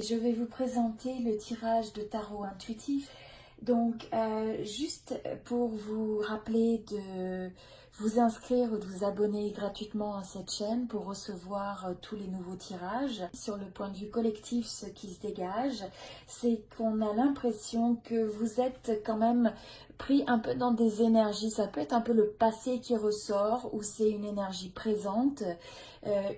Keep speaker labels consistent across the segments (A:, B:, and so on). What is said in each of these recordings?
A: Je vais vous présenter le tirage de tarot intuitif. Donc, juste pour vous rappeler de vous inscrire ou de vous abonner gratuitement à cette chaîne pour recevoir tous les nouveaux tirages. Sur le point de vue collectif, ce qui se dégage, c'est qu'on a l'impression que vous êtes quand même pris un peu dans des énergies. Ça peut être un peu le passé qui ressort ou c'est une énergie présente,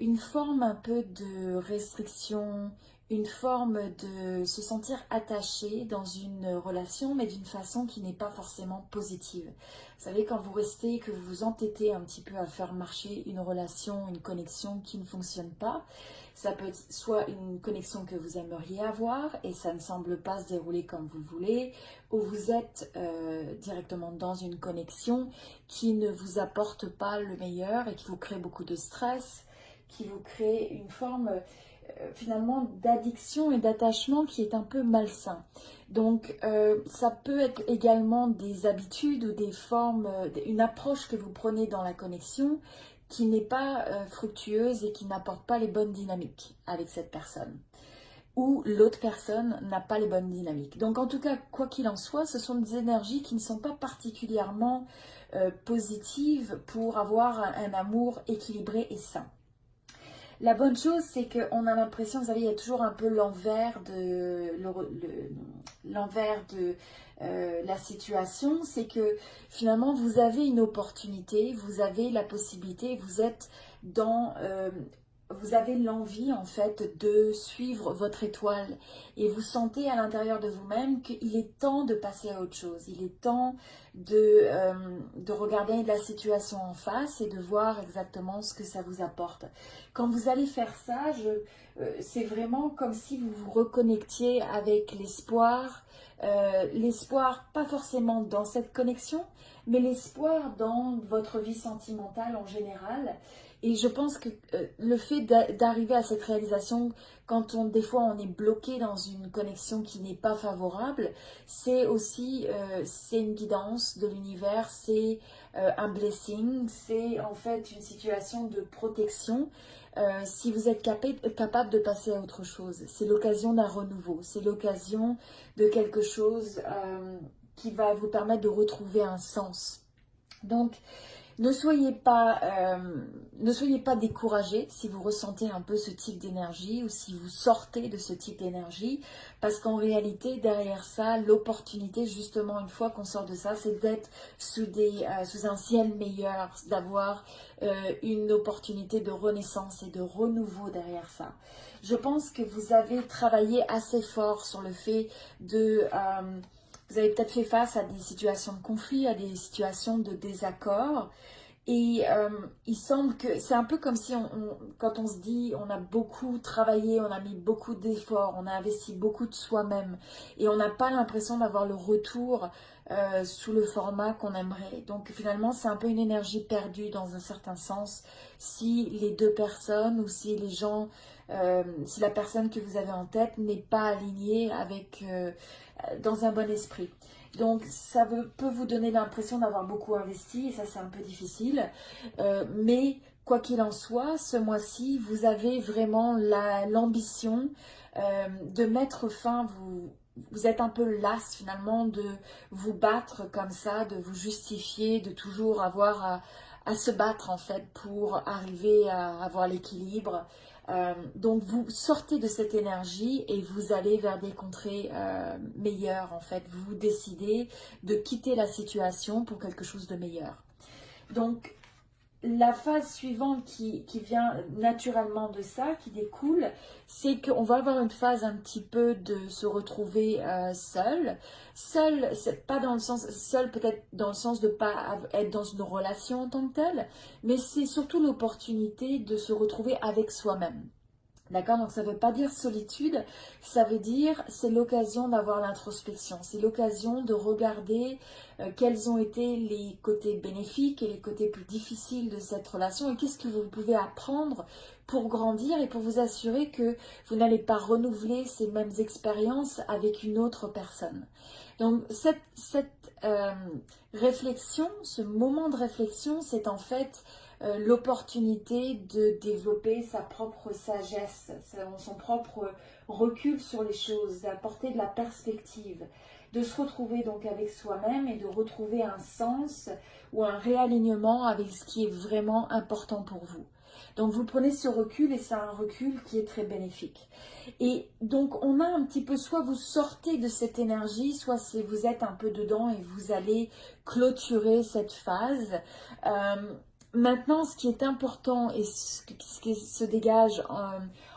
A: une forme un peu de restriction, une forme de se sentir attaché dans une relation, mais d'une façon qui n'est pas forcément positive. Vous savez, quand vous restez, que vous vous entêtez un petit peu à faire marcher une relation, une connexion qui ne fonctionne pas, ça peut être soit une connexion que vous aimeriez avoir et ça ne semble pas se dérouler comme vous le voulez, ou vous êtes directement dans une connexion qui ne vous apporte pas le meilleur et qui vous crée beaucoup de stress, qui vous crée une forme finalement d'addiction et d'attachement qui est un peu malsain. Donc ça peut être également des habitudes ou des formes, une approche que vous prenez dans la connexion qui n'est pas fructueuse et qui n'apporte pas les bonnes dynamiques avec cette personne. Ou l'autre personne n'a pas les bonnes dynamiques. Donc en tout cas, quoi qu'il en soit, ce sont des énergies qui ne sont pas particulièrement positives pour avoir un amour équilibré et sain. La bonne chose, c'est qu'on a l'impression, vous savez, il y a toujours un peu l'envers de la situation, c'est que finalement, vous avez une opportunité, vous avez la possibilité, vous êtes dans... vous avez l'envie en fait de suivre votre étoile et vous sentez à l'intérieur de vous-même qu'il est temps de passer à autre chose. Il est temps de regarder la situation en face et de voir exactement ce que ça vous apporte. Quand vous allez faire ça, c'est vraiment comme si vous vous reconnectiez avec l'espoir, l'espoir pas forcément dans cette connexion, mais l'espoir dans votre vie sentimentale en général. Et je pense que le fait d'arriver à cette réalisation, quand des fois on est bloqué dans une connexion qui n'est pas favorable, c'est aussi c'est une guidance de l'univers, c'est un blessing, c'est en fait une situation de protection. Si vous êtes capable de passer à autre chose, c'est l'occasion d'un renouveau, c'est l'occasion de quelque chose qui va vous permettre de retrouver un sens. Donc, ne soyez pas découragés si vous ressentez un peu ce type d'énergie ou si vous sortez de ce type d'énergie, parce qu'en réalité, derrière ça, l'opportunité, justement, une fois qu'on sort de ça, c'est d'être sous un ciel meilleur, d'avoir une opportunité de renaissance et de renouveau derrière ça. Je pense que vous avez travaillé assez fort sur le fait de... vous avez peut-être fait face à des situations de conflit, à des situations de désaccord. Et il semble que c'est un peu comme si quand on se dit on a beaucoup travaillé, on a mis beaucoup d'efforts, on a investi beaucoup de soi-même et on n'a pas l'impression d'avoir le retour sous le format qu'on aimerait. Donc finalement c'est un peu une énergie perdue dans un certain sens si les deux personnes ou si les gens, si la personne que vous avez en tête n'est pas alignée avec, dans un bon esprit. Donc ça peut vous donner l'impression d'avoir beaucoup investi et ça c'est un peu difficile. Mais quoi qu'il en soit, ce mois-ci, vous avez vraiment l'ambition de mettre fin, vous êtes un peu las finalement de vous battre comme ça, de vous justifier, de toujours avoir à se battre en fait pour arriver à avoir l'équilibre. Donc vous sortez de cette énergie et vous allez vers des contrées meilleures en fait. Vous décidez de quitter la situation pour quelque chose de meilleur. Donc la phase suivante qui vient naturellement de ça, qui découle, c'est qu'on va avoir une phase un petit peu de se retrouver seul. Seul, c'est pas dans le sens, seul peut-être dans le sens de pas être dans une relation en tant que telle, mais c'est surtout l'opportunité de se retrouver avec soi-même. D'accord, donc ça ne veut pas dire solitude, ça veut dire c'est l'occasion d'avoir l'introspection, c'est l'occasion de regarder quels ont été les côtés bénéfiques et les côtés plus difficiles de cette relation et qu'est-ce que vous pouvez apprendre pour grandir et pour vous assurer que vous n'allez pas renouveler ces mêmes expériences avec une autre personne. Donc cette réflexion, ce moment de réflexion, c'est en fait l'opportunité de développer sa propre sagesse, son propre recul sur les choses, d'apporter de la perspective, de se retrouver donc avec soi-même et de retrouver un sens ou un réalignement avec ce qui est vraiment important pour vous. Donc vous prenez ce recul et c'est un recul qui est très bénéfique. Et donc on a un petit peu, soit vous sortez de cette énergie, soit vous êtes un peu dedans et vous allez clôturer cette phase. Maintenant, ce qui est important et ce qui se dégage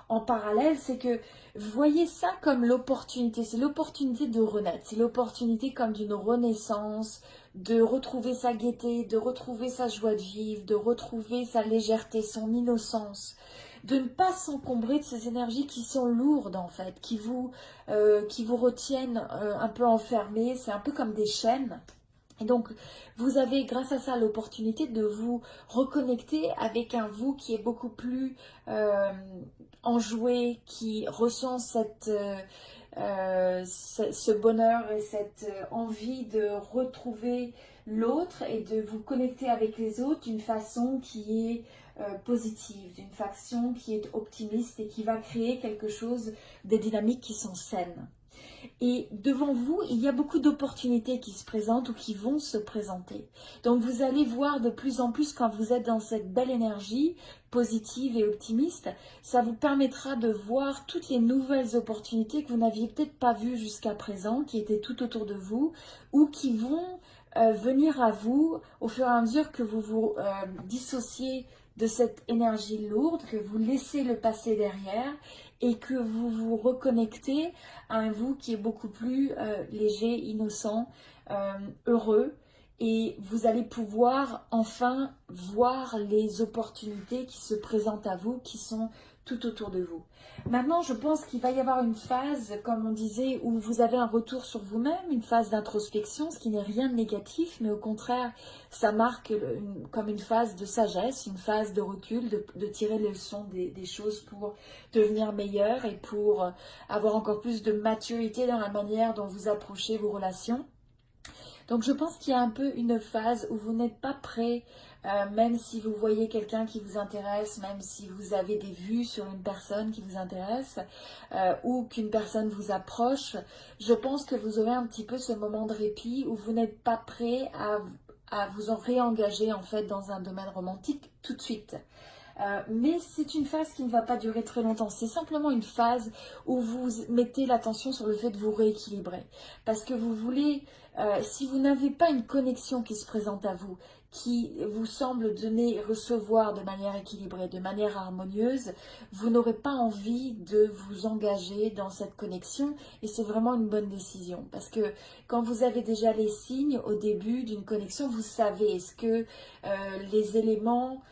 A: en parallèle, c'est que voyez ça comme l'opportunité. C'est l'opportunité de renaître. C'est l'opportunité comme d'une renaissance, de retrouver sa gaieté, de retrouver sa joie de vivre, de retrouver sa légèreté, son innocence. De ne pas s'encombrer de ces énergies qui sont lourdes en fait, qui vous retiennent un peu enfermés. C'est un peu comme des chaînes. Et donc, vous avez, grâce à ça, l'opportunité de vous reconnecter avec un vous qui est beaucoup plus enjoué, qui ressent ce bonheur et cette envie de retrouver l'autre et de vous connecter avec les autres d'une façon qui est positive, d'une façon qui est optimiste et qui va créer quelque chose, des dynamiques qui sont saines. Et devant vous, il y a beaucoup d'opportunités qui se présentent ou qui vont se présenter. Donc vous allez voir de plus en plus quand vous êtes dans cette belle énergie positive et optimiste, ça vous permettra de voir toutes les nouvelles opportunités que vous n'aviez peut-être pas vues jusqu'à présent, qui étaient tout autour de vous ou qui vont venir à vous au fur et à mesure que vous vous dissociez de cette énergie lourde, que vous laissez le passé derrière et que vous vous reconnectez à un vous qui est beaucoup plus léger, innocent, heureux. Et vous allez pouvoir enfin voir les opportunités qui se présentent à vous, qui sont tout autour de vous. Maintenant, je pense qu'il va y avoir une phase, comme on disait, où vous avez un retour sur vous-même, une phase d'introspection, ce qui n'est rien de négatif, mais au contraire, ça marque comme une phase de sagesse, une phase de recul, de tirer les leçons des choses pour devenir meilleur et pour avoir encore plus de maturité dans la manière dont vous approchez vos relations. Donc je pense qu'il y a un peu une phase où vous n'êtes pas prêt, même si vous voyez quelqu'un qui vous intéresse, même si vous avez des vues sur une personne qui vous intéresse, ou qu'une personne vous approche, je pense que vous aurez un petit peu ce moment de répit où vous n'êtes pas prêt à vous en réengager en fait dans un domaine romantique tout de suite. Mais c'est une phase qui ne va pas durer très longtemps. C'est simplement une phase où vous mettez l'attention sur le fait de vous rééquilibrer. Parce que vous voulez, si vous n'avez pas une connexion qui se présente à vous, qui vous semble donner, recevoir de manière équilibrée, de manière harmonieuse, vous n'aurez pas envie de vous engager dans cette connexion et c'est vraiment une bonne décision. Parce que quand vous avez déjà les signes au début d'une connexion, vous savez, est-ce que les éléments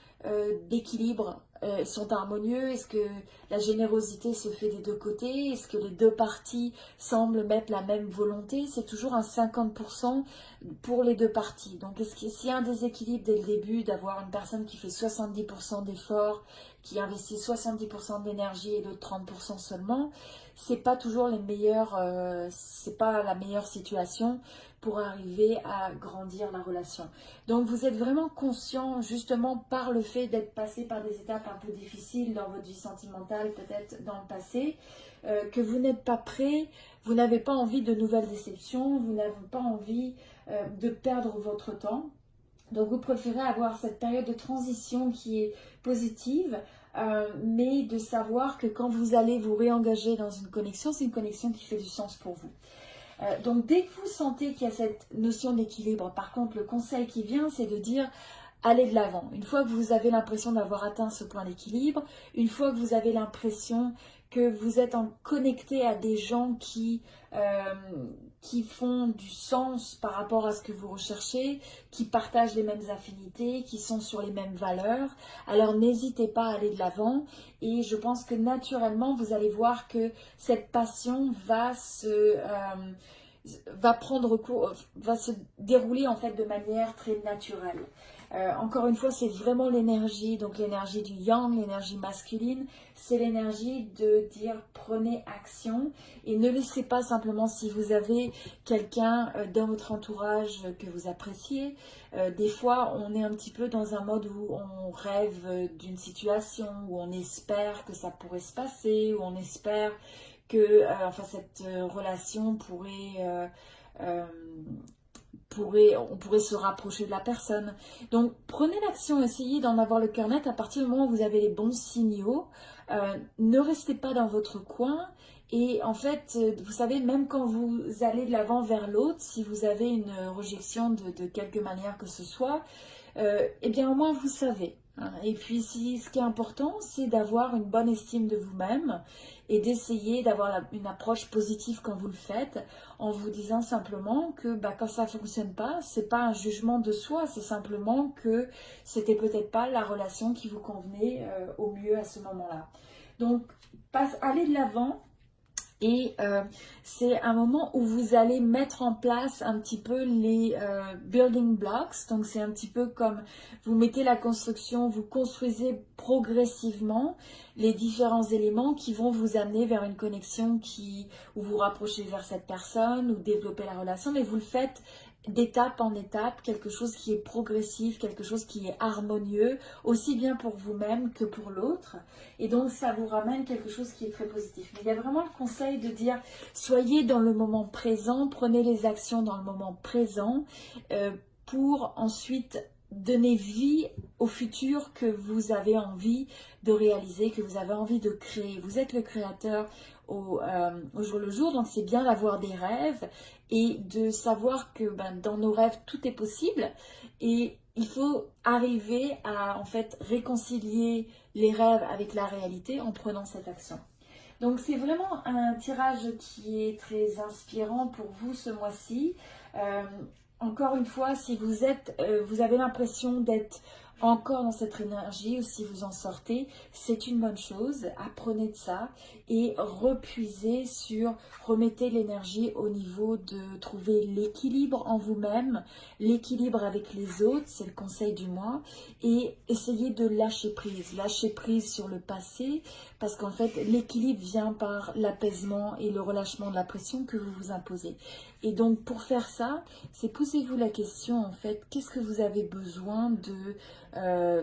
A: d'équilibre sont harmonieux? Est-ce que la générosité se fait des deux côtés? Est-ce que les deux parties semblent mettre la même volonté? C'est toujours un 50% pour les deux parties. Donc s'il y a un déséquilibre dès le début, d'avoir une personne qui fait 70% d'efforts, qui investit 70% d'énergie et l'autre 30% seulement, c'est pas toujours c'est pas la meilleure situation pour arriver à grandir la relation. Donc vous êtes vraiment conscient, justement par le fait d'être passé par des étapes un peu difficiles dans votre vie sentimentale, peut-être dans le passé, que vous n'êtes pas prêt, vous n'avez pas envie de nouvelles déceptions, vous n'avez pas envie de perdre votre temps. Donc vous préférez avoir cette période de transition qui est positive, mais de savoir que quand vous allez vous réengager dans une connexion, c'est une connexion qui fait du sens pour vous. Donc dès que vous sentez qu'il y a cette notion d'équilibre, par contre le conseil qui vient, c'est de dire allez de l'avant. Une fois que vous avez l'impression d'avoir atteint ce point d'équilibre, une fois que vous avez l'impression que vous êtes connecté à des gens qui font du sens par rapport à ce que vous recherchez, qui partagent les mêmes affinités, qui sont sur les mêmes valeurs, alors n'hésitez pas à aller de l'avant et je pense que naturellement vous allez voir que cette passion va se dérouler en fait de manière très naturelle. Encore une fois, c'est vraiment l'énergie, donc l'énergie du yang, l'énergie masculine, c'est l'énergie de dire prenez action et ne laissez pas simplement si vous avez quelqu'un dans votre entourage que vous appréciez. Des fois, on est un petit peu dans un mode où on rêve d'une situation, où on espère que ça pourrait se passer, où on espère que enfin, cette relation euh, on pourrait se rapprocher de la personne. Donc prenez l'action, essayez d'en avoir le cœur net à partir du moment où vous avez les bons signaux. Ne restez pas dans votre coin. Et en fait, vous savez, même quand vous allez de l'avant vers l'autre, si vous avez une rejection de quelque manière que ce soit, eh bien au moins vous savez. Hein. Et puis ce qui est important, c'est d'avoir une bonne estime de vous-même et d'essayer d'avoir une approche positive quand vous le faites, en vous disant simplement que quand ça ne fonctionne pas, c'est pas un jugement de soi, c'est simplement que c'était peut-être pas la relation qui vous convenait au mieux à ce moment-là. Donc, allez de l'avant. Et c'est un moment où vous allez mettre en place un petit peu les building blocks. Donc c'est un petit peu comme vous mettez la construction, vous construisez progressivement les différents éléments qui vont vous amener vers une connexion où vous rapprochez vers cette personne ou développer la relation. Mais vous le faites d'étape en étape, quelque chose qui est progressif, quelque chose qui est harmonieux, aussi bien pour vous-même que pour l'autre. Et donc, ça vous ramène quelque chose qui est très positif. Mais il y a vraiment le conseil de dire, soyez dans le moment présent, prenez les actions dans le moment présent pour ensuite donner vie au futur que vous avez envie de réaliser, que vous avez envie de créer. Vous êtes le créateur au jour le jour, donc c'est bien d'avoir des rêves et de savoir que dans nos rêves, tout est possible. Et il faut arriver à en fait réconcilier les rêves avec la réalité en prenant cette action. Donc c'est vraiment un tirage qui est très inspirant pour vous ce mois-ci. Encore une fois, si vous avez l'impression d'être encore dans cette énergie ou si vous en sortez, c'est une bonne chose. Apprenez de ça et remettez l'énergie au niveau de trouver l'équilibre en vous-même, l'équilibre avec les autres, c'est le conseil du mois, et essayez de lâcher prise sur le passé, parce qu'en fait l'équilibre vient par l'apaisement et le relâchement de la pression que vous vous imposez. Et donc pour faire ça, c'est posez-vous la question en fait, qu'est-ce que vous avez besoin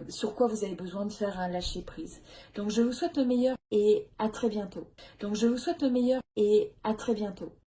A: sur quoi vous avez besoin de faire un lâcher prise. Donc je vous souhaite le meilleur et à très bientôt.